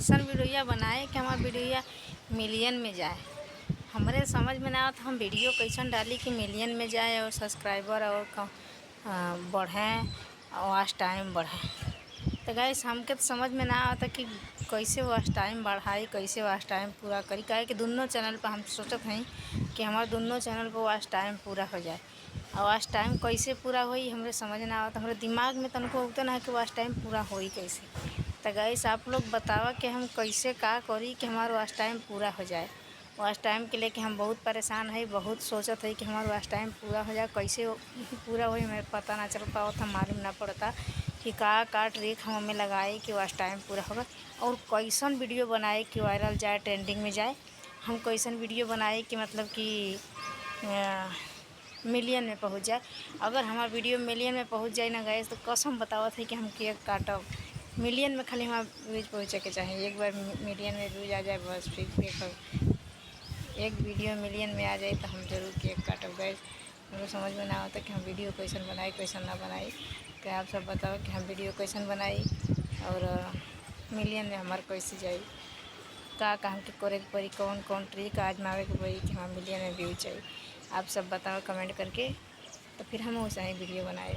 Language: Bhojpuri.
कैसन वीडियो बनाए कि हमारा वीडियो मिलियन में जाए। हमरे समझ में ना आवत हम वीडियो कैसन डाली कि मिलियन में जाए और सब्सक्राइबर और बढ़ें और वॉच टाइम बढ़े। तो गाइस हमके तो समझ में ना आता कि कैसे वॉच टाइम बढ़ाई, कैसे वॉच टाइम पूरा करी। काहे कि दोनों चैनल पर हम सोचत हई कि हमारे दोनों चैनल पर वॉच टाइम पूरा हो जाए। और वॉच टाइम कैसे पूरा होई हमरे समझ ना आवत, हमरे दिमाग में तनको उगते ना है कि वॉच टाइम पूरा होई कैसे। तो गाइस आप लोग बतावा कि हम कैसे का करी कि हमारा वॉच टाइम पूरा हो जाए। वॉच टाइम के लेके हम बहुत परेशान है, बहुत सोचत है कि हमारा वॉच टाइम पूरा हो जाए। कैसे पूरा होई हमें पता ना चल पावत, हम मालूम ना पड़ता कि का ट्रिक हम हमें लगाए कि वॉच टाइम पूरा होगा। और कैसन वीडियो बनाए कि वायरल जाए, ट्रेंडिंग में जाए। हम कैसन वीडियो बनाए कि मतलब कि मिलियन में पहुंच जाए। अगर हमारा वीडियो मिलियन में पहुंच जाए ना गाइस तो कसम बतावत है कि हम केक काटब। मिलियन में खाली हमारा व्यूज पहुँचे के चाहिए। एक बार मिलियन में व्यूज आ जाए बस फिर केक, एक वीडियो मिलियन में आ जाए तो हम ज़रूर केक काटब। गाइस हमको समझ में ना आता कि हम वीडियो कैसन बनाई कैसन ना बनाई। क्या आप सब बताओ कि हम वीडियो कैसन बनाई और मिलियन में हमारे कैसे जाई। का हमके करे के पड़ी, कौन कौन ट्रिक आजमावे के पड़ी कि हमारा मिलियन में व्यूज चाहिए। आप सब बताओ कमेंट करके, तो फिर हम वैसा ही वीडियो बनाए।